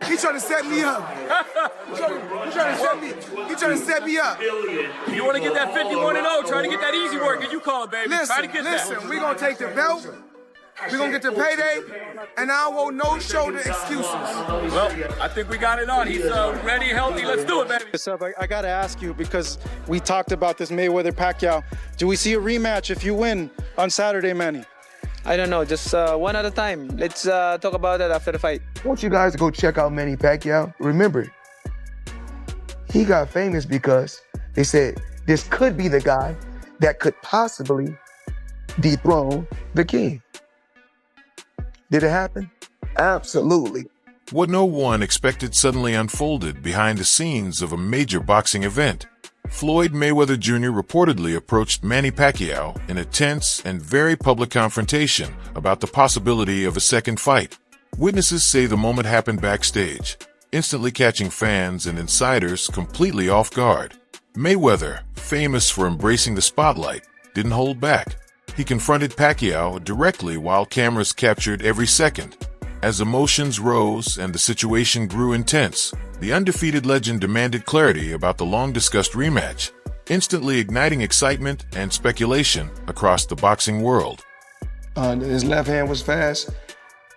He trying to set me up. He trying to set me up. You want to get that 51-0, try to get that easy work, as you call it, baby. Try to get Listen, we going to take the belt. We're going to get the payday, and I don't want no shoulder excuses. Well, I think we got it on. He's ready, healthy. Let's do it, baby. I got to ask you, because we talked about this Mayweather-Pacquiao. Do we see a rematch if you win on Saturday, Manny? I don't know, just one at a time. Let's talk about that after the fight. I want you guys to go check out Manny Pacquiao. Remember, he got famous because they said this could be the guy that could possibly dethrone the king. Did it happen? Absolutely. What no one expected suddenly unfolded behind the scenes of a major boxing event. Floyd Mayweather Jr. reportedly approached Manny Pacquiao in a tense and very public confrontation about the possibility of a second fight. Witnesses say the moment happened backstage, instantly catching fans and insiders completely off guard. Mayweather, famous for embracing the spotlight, didn't hold back. He confronted Pacquiao directly while cameras captured every second. As emotions rose and the situation grew intense, the undefeated legend demanded clarity about the long-discussed rematch, instantly igniting excitement and speculation across the boxing world. His left hand was fast,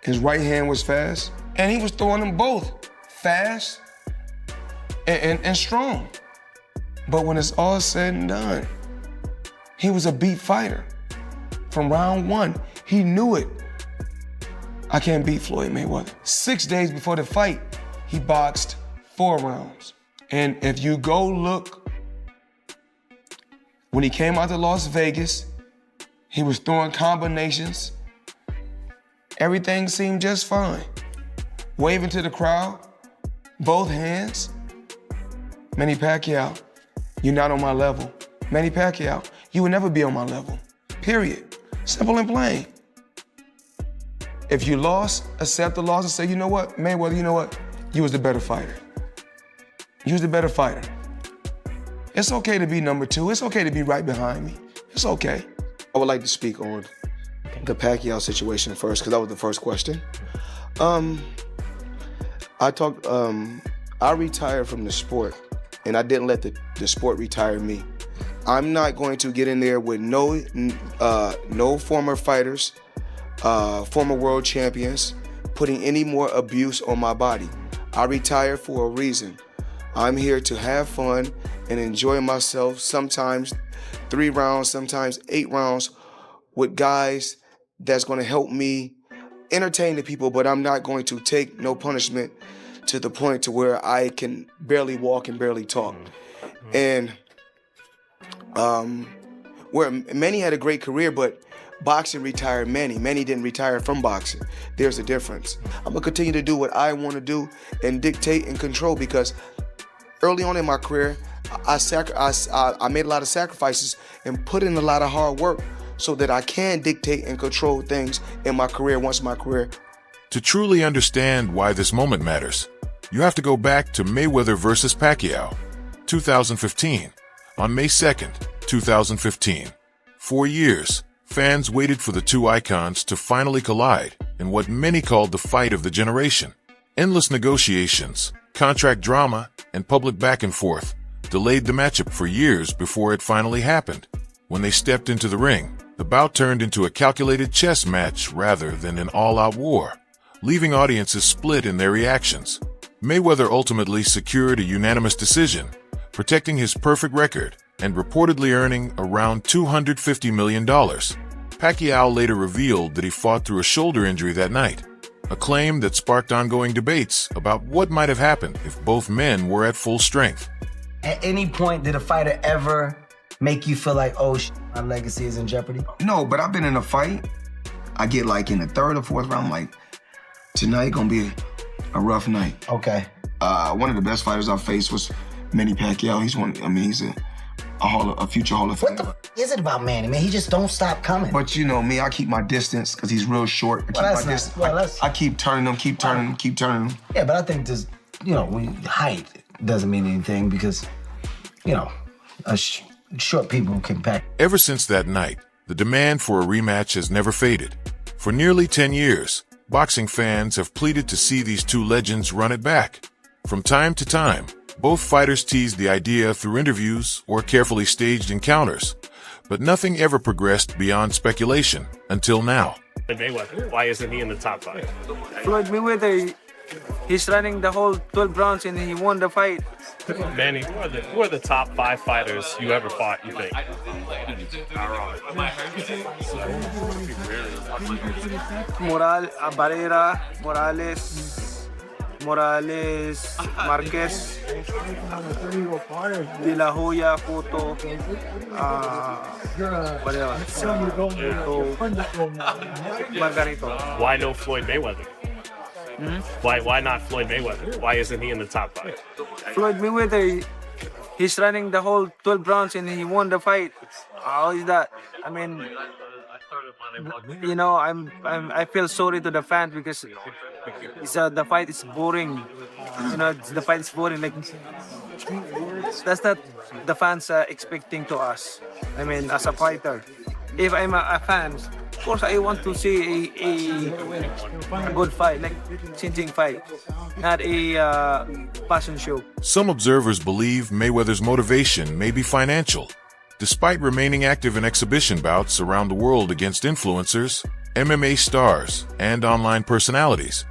his right hand was fast, and he was throwing them both fast and strong. But when it's all said and done, he was a beat fighter. From round one, he knew it. I can't beat Floyd Mayweather. 6 days before the fight, he boxed 4 rounds. And if you go look, when he came out to Las Vegas, he was throwing combinations. Everything seemed just fine. Waving to the crowd, both hands. Manny Pacquiao, you're not on my level. Manny Pacquiao, you will never be on my level, period. Simple and plain. If you lost, accept the loss and say, you know what, Mayweather, you know what? You was the better fighter. You was the better fighter. It's okay to be number 2. It's okay to be right behind me. It's okay. I would like to speak on the Pacquiao situation first, because that was the first question. I retired from the sport, and I didn't let the sport retire me. I'm not going to get in there with no former fighters, former world champions, putting any more abuse on my body. I retired for a reason. I'm here to have fun and enjoy myself, sometimes 3 rounds, sometimes 8 rounds, with guys that's going to help me entertain the people, but I'm not going to take no punishment to the point to where I can barely walk and barely talk. And where Manny had a great career, but boxing retired Manny. Manny didn't retire from boxing. There's a difference. I'm gonna continue to do what I want to do and dictate and control, because early on in my career, I made a lot of sacrifices and put in a lot of hard work so that I can dictate and control things in my career once my career. To truly understand why this moment matters, you have to go back to Mayweather versus Pacquiao, 2015. On May 2nd, 2015. 4 years, fans waited for the two icons to finally collide in what many called the fight of the generation. Endless negotiations, contract drama, and public back and forth delayed the matchup for years before it finally happened. When they stepped into the ring, the bout turned into a calculated chess match rather than an all-out war, leaving audiences split in their reactions. Mayweather ultimately secured a unanimous decision, protecting his perfect record and reportedly earning around $250 million. Pacquiao later revealed that he fought through a shoulder injury that night, a claim that sparked ongoing debates about what might have happened if both men were at full strength. At any point, did a fighter ever make you feel like, oh, my legacy is in jeopardy? No, but I've been in a fight. I get like in the 3rd or 4th round, I'm like, tonight gonna be a rough night. Okay. One of the best fighters I faced was Manny Pacquiao. He's a future Hall of Famer. What the f is it about Manny, man? He just don't stop coming. But you know me, I keep my distance because he's real short. I keep turning him, keep turning him. Yeah, but I think this, height doesn't mean anything because, short people can pack. Ever since that night, the demand for a rematch has never faded. For nearly 10 years, Boxing fans have pleaded to see these two legends run it back. From time to time, both fighters teased the idea through interviews or carefully staged encounters, but nothing ever progressed beyond speculation until now. Mayweather, why isn't he in the top 5? Floyd Mayweather, he's running the whole 12 rounds and he won the fight. Manny, who are the top 5 fighters you ever fought, you think? Barrera, Morales, Marquez, De La Hoya, Cotto, Margarito. Why no Floyd Mayweather? Why not Floyd Mayweather? Why isn't he in the top 5? Floyd Mayweather, he's running the whole 12 rounds and he won the fight. How is that? I mean, you know, I feel sorry to the fans because the fight is boring. You know, the fight is boring. Like that's not the fans expecting to us. I mean, as a fighter, if I'm a fan, of course I want to see a good fight, like changing fight, not a passion show. Some observers believe Mayweather's motivation may be financial. Despite remaining active in exhibition bouts around the world against influencers, MMA stars, and online personalities,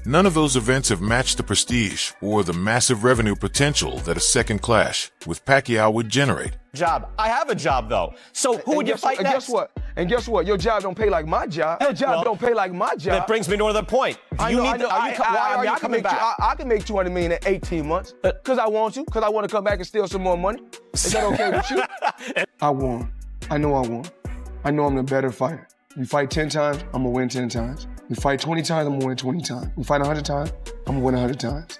none of those events have matched the prestige or the massive revenue potential that a second clash with Pacquiao would generate. Job. I have a job though. So who would you fight next? And guess what? Your job don't pay like my job. Your job don't pay like my job. That brings me to another point. Why are you coming back? I can make $200 million in 18 months. Because I want to. Because I want to come back and steal some more money. Is that okay with you? I won. I know I won. I know I'm the better fighter. We fight 10 times, I'm gonna win 10 times. We fight 20 times, I'm gonna win 20 times. We fight 100 times, I'm gonna win 100 times.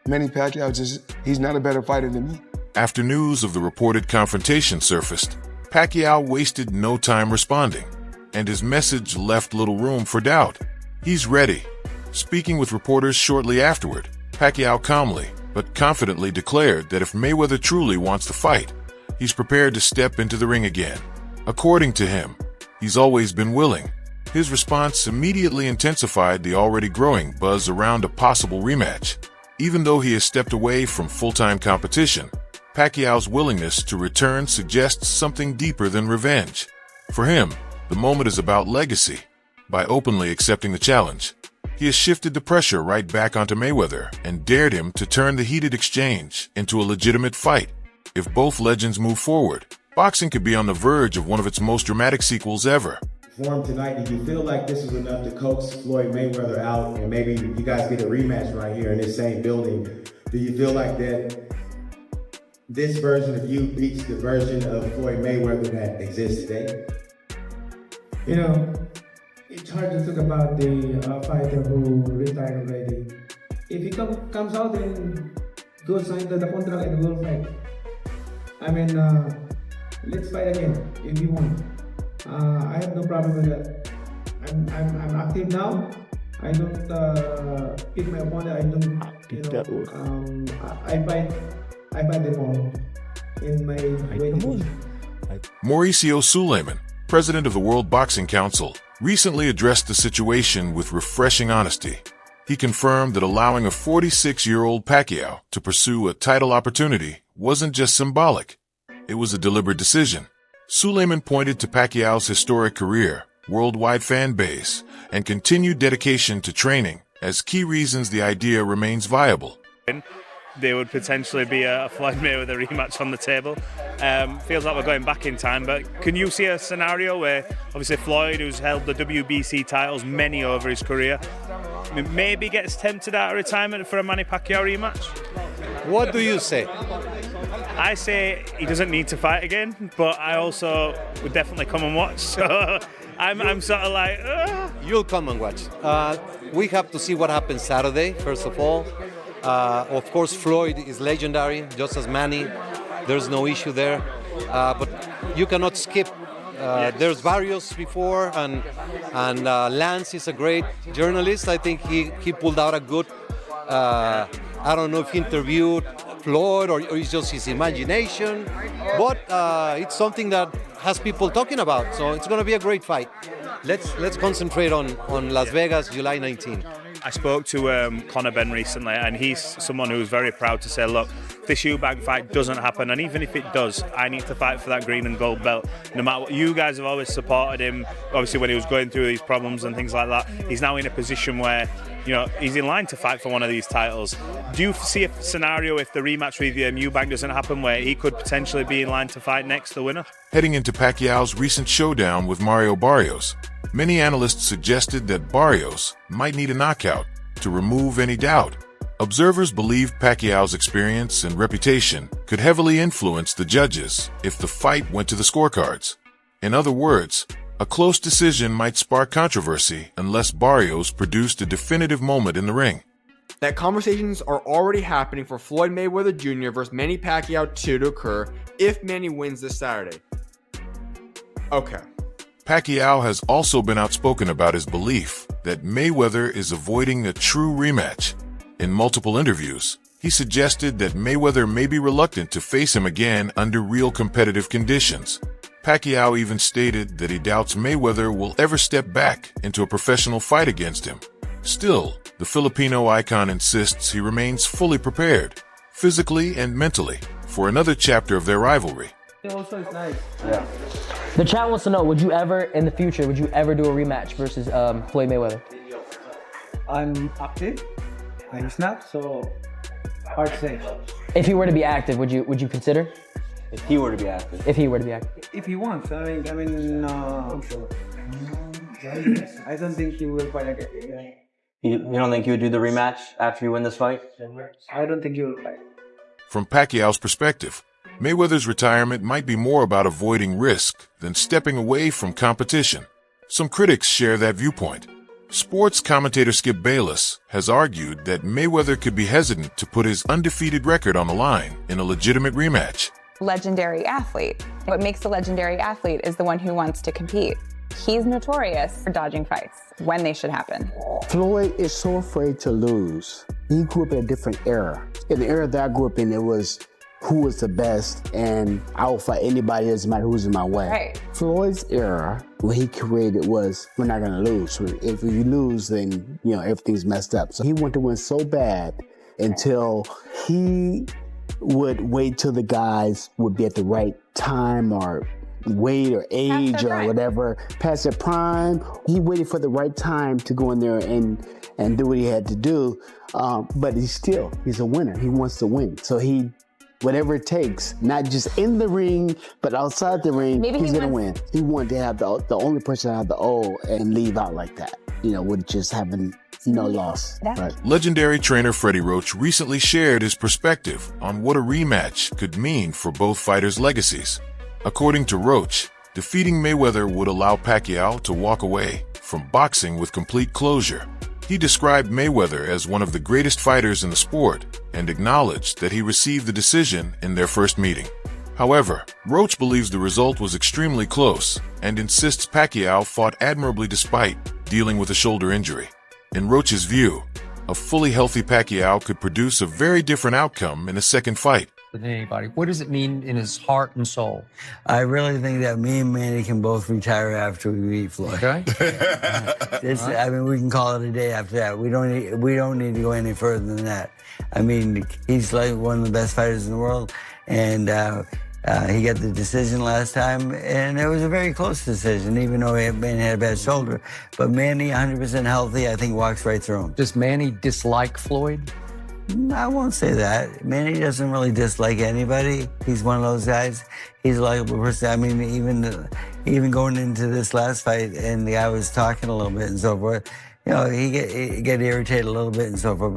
Manny Pacquiao he's not a better fighter than me. After news of the reported confrontation surfaced, Pacquiao wasted no time responding, and his message left little room for doubt. He's ready. Speaking with reporters shortly afterward, Pacquiao calmly but confidently declared that if Mayweather truly wants to fight, he's prepared to step into the ring again. According to him, he's always been willing. His response immediately intensified the already growing buzz around a possible rematch. Even though he has stepped away from full-time competition, Pacquiao's willingness to return suggests something deeper than revenge. For him, the moment is about legacy. By openly accepting the challenge, he has shifted the pressure right back onto Mayweather and dared him to turn the heated exchange into a legitimate fight. If both legends move forward, boxing could be on the verge of one of its most dramatic sequels ever. For him tonight, do you feel like this is enough to coax Floyd Mayweather out and maybe you guys get a rematch right here in this same building? Do you feel like that this version of you beats the version of Floyd Mayweather that exists today? You know, it's hard to talk about the fighter who retired already. If he comes out and goes into the contract and will fight, I mean, let's fight again if you want. I have no problem with that. I'm active now. I don't pick my opponent. I don't, I fight them all in my way. Mauricio Sulaiman, president of the World Boxing Council, recently addressed the situation with refreshing honesty. He confirmed that allowing a 46-year-old Pacquiao to pursue a title opportunity wasn't just symbolic. It was a deliberate decision. Sulaiman pointed to Pacquiao's historic career, worldwide fan base, and continued dedication to training as key reasons the idea remains viable. There would potentially be a Floyd Mayweather rematch on the table. Feels like we're going back in time, but can you see a scenario where obviously Floyd, who's held the WBC titles many over his career, maybe gets tempted out of retirement for a Manny Pacquiao rematch? What do you say? I say he doesn't need to fight again, but I also would definitely come and watch. So I'm sort of like, You'll come and watch. We have to see what happens Saturday, first of all. Of course, Floyd is legendary, just as Manny. There's no issue there. But you cannot skip. There's various before, and Lance is a great journalist. I think he pulled out a good, I don't know if he interviewed Floyd or it's just his imagination, but it's something that has people talking about, so it's going to be a great fight. let's concentrate on Las Vegas, July 19. I spoke to Conor Benn recently, and he's someone who's very proud to say, look, if this Eubank fight doesn't happen, and even if it does, I need to fight for that green and gold belt. No matter what, you guys have always supported him, obviously when he was going through these problems and things like that. He's now in a position where, you know, he's in line to fight for one of these titles. Do you see a scenario if the rematch with Eubank doesn't happen where he could potentially be in line to fight next, the winner? Heading into Pacquiao's recent showdown with Mario Barrios, many analysts suggested that Barrios might need a knockout to remove any doubt. Observers believe Pacquiao's experience and reputation could heavily influence the judges if the fight went to the scorecards. In other words, a close decision might spark controversy unless Barrios produced a definitive moment in the ring. That conversations are already happening for Floyd Mayweather Jr. versus Manny Pacquiao 2 to occur if Manny wins this Saturday. Okay. Pacquiao has also been outspoken about his belief that Mayweather is avoiding a true rematch. In multiple interviews, he suggested that Mayweather may be reluctant to face him again under real competitive conditions. Pacquiao even stated that he doubts Mayweather will ever step back into a professional fight against him. Still, the Filipino icon insists he remains fully prepared, physically and mentally, for another chapter of their rivalry. Also, it's nice. Yeah. The chat wants to know, would you ever, in the future, would you ever do a rematch versus Floyd Mayweather? I'm active. I'm not, so hard to say. If he were to be active, would you consider? If he were to be active. If he were to be active. If he wants, I'm sure. I don't think he will fight again. You don't think he would do the rematch after you win this fight? I don't think he will fight. From Pacquiao's perspective, Mayweather's retirement might be more about avoiding risk than stepping away from competition. Some critics share that viewpoint. Sports commentator Skip Bayless has argued that Mayweather could be hesitant to put his undefeated record on the line in a legitimate rematch. Legendary athlete. What makes a legendary athlete is the one who wants to compete. He's notorious for dodging fights when they should happen. Floyd is so afraid to lose. He grew up in a different era. In the era that I grew up in, it was who was the best, and I will fight anybody, doesn't matter who's in my way. Right. Floyd's era, what he created was, we're not gonna lose. So if you lose, then everything's messed up. So he wanted to win so bad until he would wait till the guys would be at the right time or weight or age or whatever, past their prime. He waited for the right time to go in there and do what he had to do. But he's a winner. He wants to win. So whatever it takes, not just in the ring, but outside the ring, he's gonna win. He wanted to have the only person to have the O and leave out like that, with just having no loss. Right. Legendary trainer Freddie Roach recently shared his perspective on what a rematch could mean for both fighters' legacies. According to Roach, defeating Mayweather would allow Pacquiao to walk away from boxing with complete closure. He described Mayweather as one of the greatest fighters in the sport and acknowledged that he received the decision in their first meeting. However, Roach believes the result was extremely close and insists Pacquiao fought admirably despite dealing with a shoulder injury. In Roach's view, a fully healthy Pacquiao could produce a very different outcome in a second fight. Than anybody. What does it mean in his heart and soul? I really think that me and Manny can both retire after we beat Floyd. Okay. I mean, we can call it a day after that. We don't need to go any further than that. I mean, he's like one of the best fighters in the world, and he got the decision last time, and it was a very close decision, even though Manny had a bad shoulder. But Manny, 100% healthy, I think walks right through him. Does Manny dislike Floyd? I won't say that. Manny doesn't really dislike anybody. He's one of those guys. He's a likable person. I mean, even going into this last fight, and the guy was talking a little bit and so forth, he get irritated a little bit and so forth.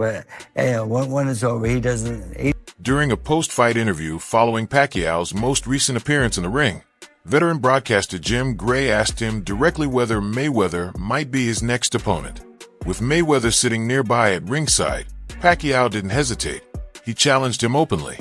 But when it's over, he doesn't. During a post-fight interview following Pacquiao's most recent appearance in the ring, veteran broadcaster Jim Gray asked him directly whether Mayweather might be his next opponent. With Mayweather sitting nearby at ringside, Pacquiao didn't hesitate. He challenged him openly,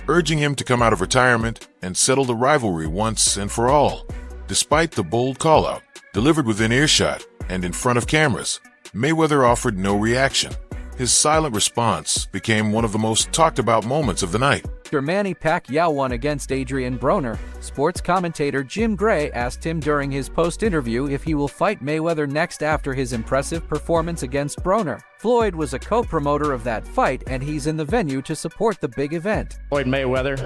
urging him to come out of retirement and settle the rivalry once and for all. Despite the bold call-out, delivered within earshot and in front of cameras, Mayweather offered no reaction. His silent response became one of the most talked about moments of the night. After Manny Pacquiao won against Adrian Broner, sports commentator Jim Gray asked him during his post-interview if he will fight Mayweather next after his impressive performance against Broner. Floyd was a co-promoter of that fight, and he's in the venue to support the big event. Floyd Mayweather,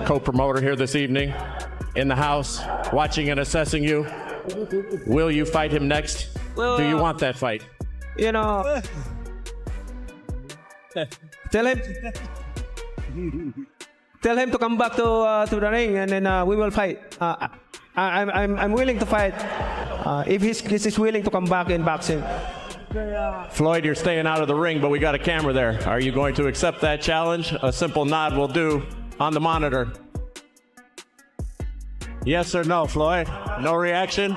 co-promoter here this evening, in the house, watching and assessing you. Will you fight him next? Well, do you want that fight? You know, tell him to come back to the ring, and then we will fight. I'm willing to fight if he's willing to come back in boxing. Floyd, you're staying out of the ring, but we got a camera there. Are you going to accept that challenge? A simple nod will do on the monitor. Yes or no, Floyd? No reaction?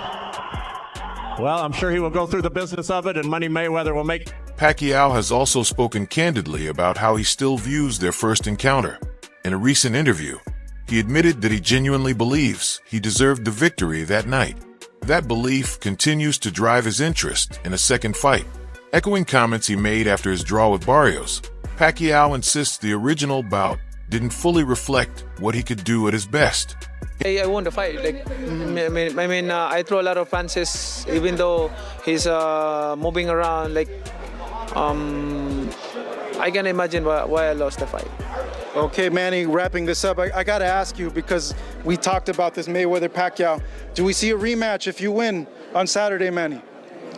Well, I'm sure he will go through the business of it, and Manny Mayweather will make... Pacquiao has also spoken candidly about how he still views their first encounter. In a recent interview, he admitted that he genuinely believes he deserved the victory that night. That belief continues to drive his interest in a second fight. Echoing comments he made after his draw with Barrios, Pacquiao insists the original bout didn't fully reflect what he could do at his best. I won the fight. I throw a lot of punches, even though he's moving around. I can imagine why I lost the fight. Okay, Manny, wrapping this up, I got to ask you, because we talked about this Mayweather-Pacquiao. Do we see a rematch if you win on Saturday, Manny?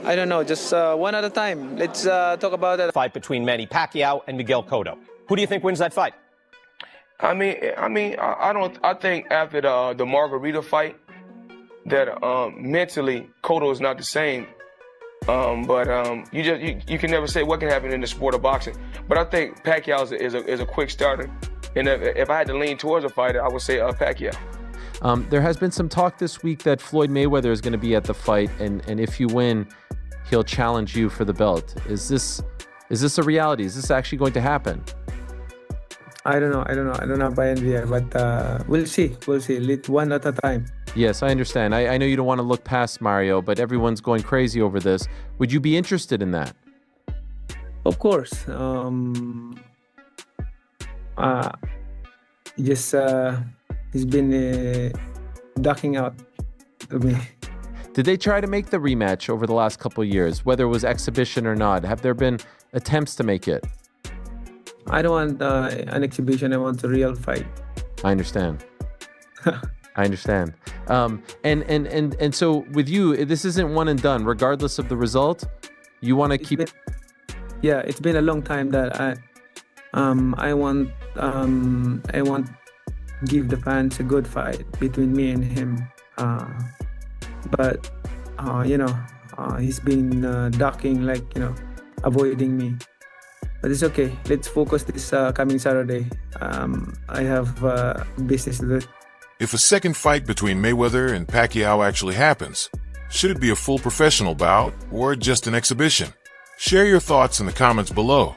I don't know, just one at a time. Let's talk about that. Fight between Manny Pacquiao and Miguel Cotto. Who do you think wins that fight? I think after the Margarita fight, that mentally Cotto is not the same. You can never say what can happen in the sport of boxing. But I think Pacquiao is a quick starter. And if I had to lean towards a fighter, I would say Pacquiao. There has been some talk this week that Floyd Mayweather is going to be at the fight, and if you win, he'll challenge you for the belt. Is this a reality? Is this actually going to happen? I don't know. I don't have an idea, but we'll see. One at a time. Yes, I understand. I know you don't want to look past Mario, but everyone's going crazy over this. Would you be interested in that? Of course. He's been ducking out of me. Did they try to make the rematch over the last couple of years, whether it was exhibition or not? Have there been attempts to make it? I don't want an exhibition. I want a real fight. I understand. I understand. And so with you, this isn't one and done. Regardless of the result, you want to keep. It's been a long time that I want give the fans a good fight between me and him. But he's been ducking, avoiding me. But it's okay. Let's focus this coming Saturday. I have business to do. If a second fight between Mayweather and Pacquiao actually happens, should it be a full professional bout or just an exhibition? Share your thoughts in the comments below.